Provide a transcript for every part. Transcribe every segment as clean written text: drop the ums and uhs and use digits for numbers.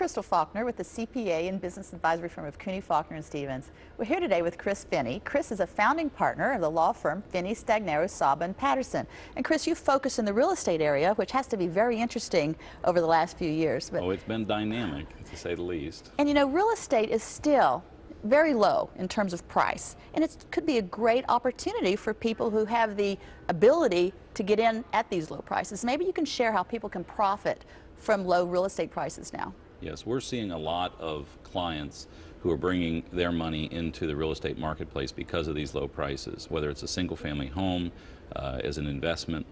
Crystal Faulkner with the CPA and business advisory firm of Cooney, Faulkner & Stevens. We're here today with Chris Finney. Chris is a founding partner of the law firm Finney, Stagnaro, Saba Patterson. And Chris, you focus in the real estate area, which has to be very interesting over the last few years. Oh, it's been dynamic, to say the least. And you know, real estate is still very low in terms of price, and it could be a great opportunity for people who have the ability to get in at these low prices. Maybe you can share how people can profit from low real estate prices now. Yes, we're seeing a lot of clients who are bringing their money into the real estate marketplace because of these low prices, whether it's a single-family home as an investment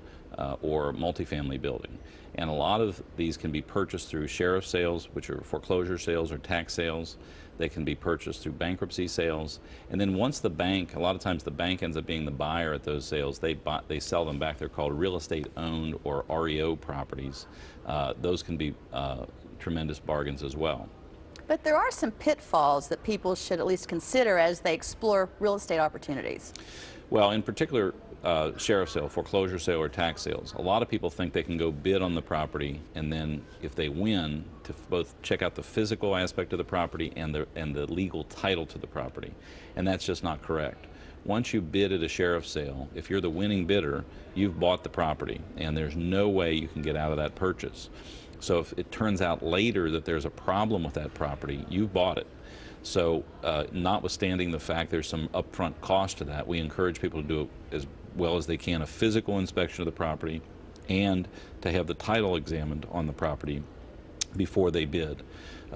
or multifamily building. And a lot of these can be purchased through sheriff sales, which are foreclosure sales or tax sales. They can be purchased through bankruptcy sales. And then once the bank, a lot of times the bank ends up being the buyer at those sales, they sell them back. They're called real estate owned or REO properties. Those can be tremendous bargains as well. But there are some pitfalls that people should at least consider as they explore real estate opportunities. Well, in particular, sheriff sale, foreclosure sale, or tax sales. A lot of people think they can go bid on the property, and then if they win, to both check out the physical aspect of the property and the legal title to the property. And that's just not correct. Once you bid at a sheriff sale, if you're the winning bidder, you've bought the property, and there's no way you can get out of that purchase. So if it turns out later that there's a problem with that property, you've bought it. So notwithstanding the fact there's some upfront cost to that, we encourage people to do as well as they can a physical inspection of the property and to have the title examined on the property before they bid.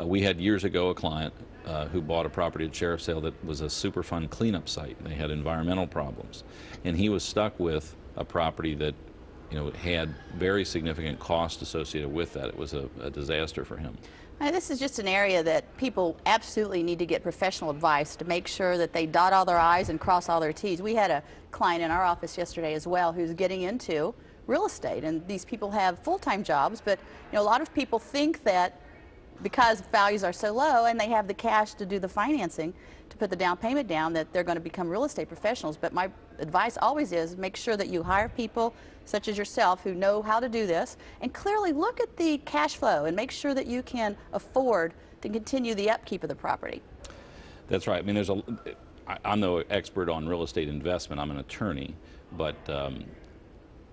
We had years ago a client who bought a property at sheriff sale that was a Superfund cleanup site. They had environmental problems, and he was stuck with a property that had very significant cost associated with that. It was a disaster for him. This is just an area that people absolutely need to get professional advice to make sure that they dot all their I's and cross all their T's. We had a client in our office yesterday as well who's getting into real estate, and these people have full-time jobs, but a lot of people think that because values are so low and they have the cash to do the financing, to put the down payment down, that they're going to become real estate professionals. But my advice always is make sure that you hire people such as yourself who know how to do this, and clearly look at the cash flow and make sure that you can afford to continue the upkeep of the property. That's right. I mean, I'm no expert on real estate investment. I'm an attorney, but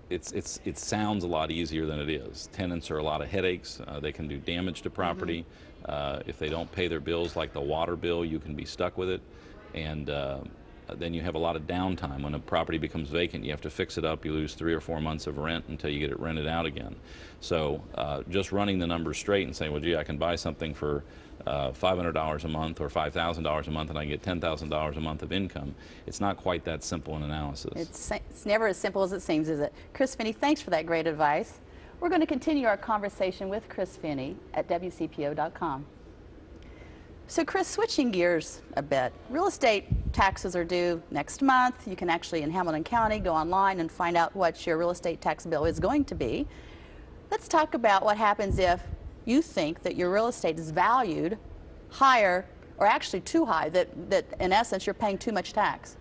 it sounds a lot easier than it is. Tenants are a lot of headaches. They can do damage to property. If they don't pay their bills, like the water bill, you can be stuck with it. And then you have a lot of downtime. When a property becomes vacant, you have to fix it up. You lose 3 or 4 months of rent until you get it rented out again. So just running the numbers straight and saying, well, gee, I can buy something for $500 a month or $5,000 a month and I get $10,000 a month of income, it's not quite that simple an analysis. It's never as simple as it seems, is it? Chris Finney, thanks for that great advice. We're going to continue our conversation with Chris Finney at WCPO.com. So Chris, switching gears a bit, real estate taxes are due next month. You can actually, in Hamilton County, go online and find out what your real estate tax bill is going to be. Let's talk about what happens if you think that your real estate is valued higher, or actually too high, that in essence you're paying too much tax.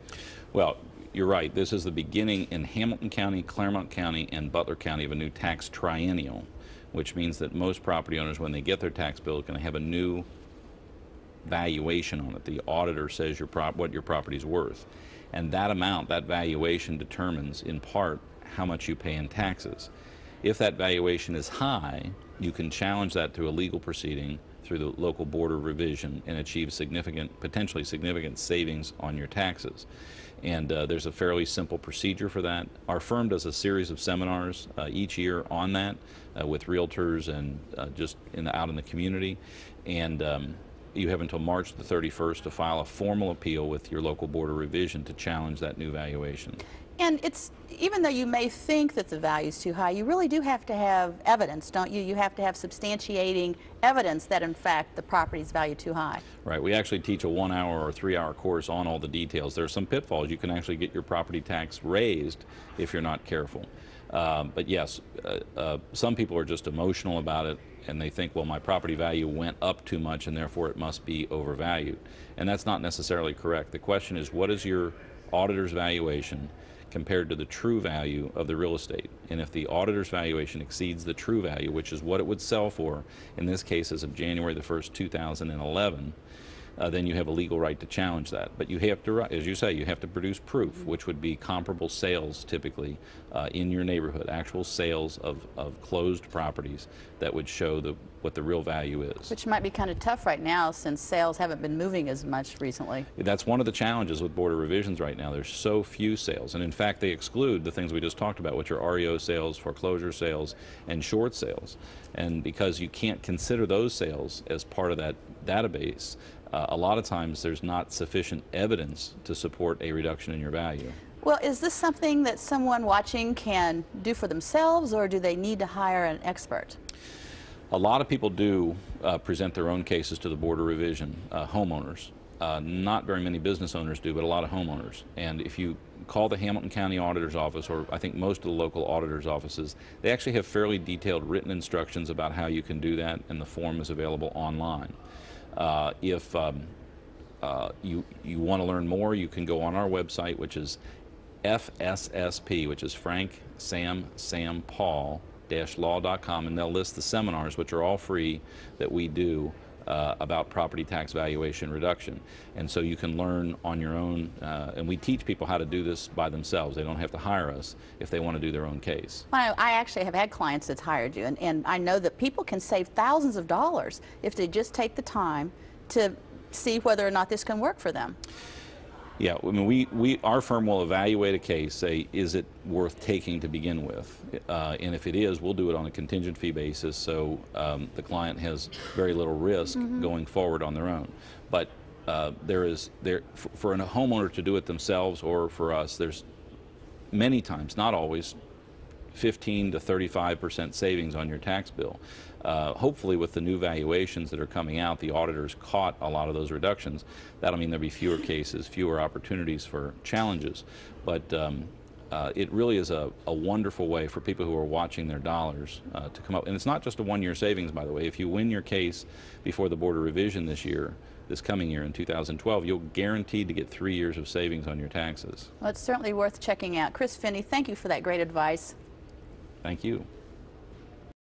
Well, you're right. This is the beginning in Hamilton County, Claremont County, and Butler County of a new tax triennial, which means that most property owners, when they get their tax bill, are going to have a new valuation on it. The auditor says what your property is worth, and that amount, that valuation, determines in part how much you pay in taxes. If that valuation is high, you can challenge that through a legal proceeding through the local board of revision and achieve potentially significant savings on your taxes. And there's a fairly simple procedure for that. Our firm does a series of seminars each year on that with realtors and just out in the community. And you have until March the 31st to file a formal appeal with your local board of revision to challenge that new valuation. And even though you may think that the value is too high, you really do have to have evidence, don't you? You have to have substantiating evidence that in fact the property is valued too high. Right. We actually teach a 1-hour or 3-hour course on all the details. There are some pitfalls. You can actually get your property tax raised if you're not careful. But yes, some people are just emotional about it, and they think, well, my property value went up too much and therefore it must be overvalued. And that's not necessarily correct. The question is, what is your auditor's valuation? compared to the true value of the real estate. And if the auditor's valuation exceeds the true value, which is what it would sell for, in this case as of January the 1st, 2011, then you have a legal right to challenge that. But you have to, as you say, you have to produce proof, which would be comparable sales typically in your neighborhood, actual sales of closed properties that would show what the real value is. Which might be kind of tough right now since sales haven't been moving as much recently. That's one of the challenges with Board of Revisions right now. There's so few sales. And in fact, they exclude the things we just talked about, which are REO sales, foreclosure sales, and short sales. And because you can't consider those sales as part of that database, a lot of times there's not sufficient evidence to support a reduction in your value. Well, is this something that someone watching can do for themselves, or do they need to hire an expert? A lot of people do present their own cases to the Board of Revision, homeowners. Not very many business owners do, but a lot of homeowners. And if you call the Hamilton County Auditor's Office, or I think most of the local auditor's offices, they actually have fairly detailed written instructions about how you can do that, and the form is available online. If you want to learn more, you can go on our website, which is FSSP, which is Frank Sam Paul law.com, and they'll list the seminars, which are all free, that we do about property tax valuation reduction. And so you can learn on your own, and we teach people how to do this by themselves. They don't have to hire us if they want to do their own case. Well, I actually have had clients that's hired you, and I know that people can save thousands of dollars if they just take the time to see whether or not this can work for them. Yeah, I mean, our firm will evaluate a case, say, is it worth taking to begin with? And if it is, we'll do it on a contingent fee basis, so the client has very little risk going forward on their own. But for a homeowner to do it themselves, or for us, there's many times, not always, 15 to 35% savings on your tax bill. Hopefully with the new valuations that are coming out, the auditors caught a lot of those reductions. That'll mean there'll be fewer cases, fewer opportunities for challenges. But it really is a wonderful way for people who are watching their dollars to come up. And it's not just a one-year savings, by the way. If you win your case before the Board of Revision this coming year in 2012, you'll guaranteed to get 3 years of savings on your taxes. Well, it's certainly worth checking out. Chris Finney, thank you for that great advice. Thank you.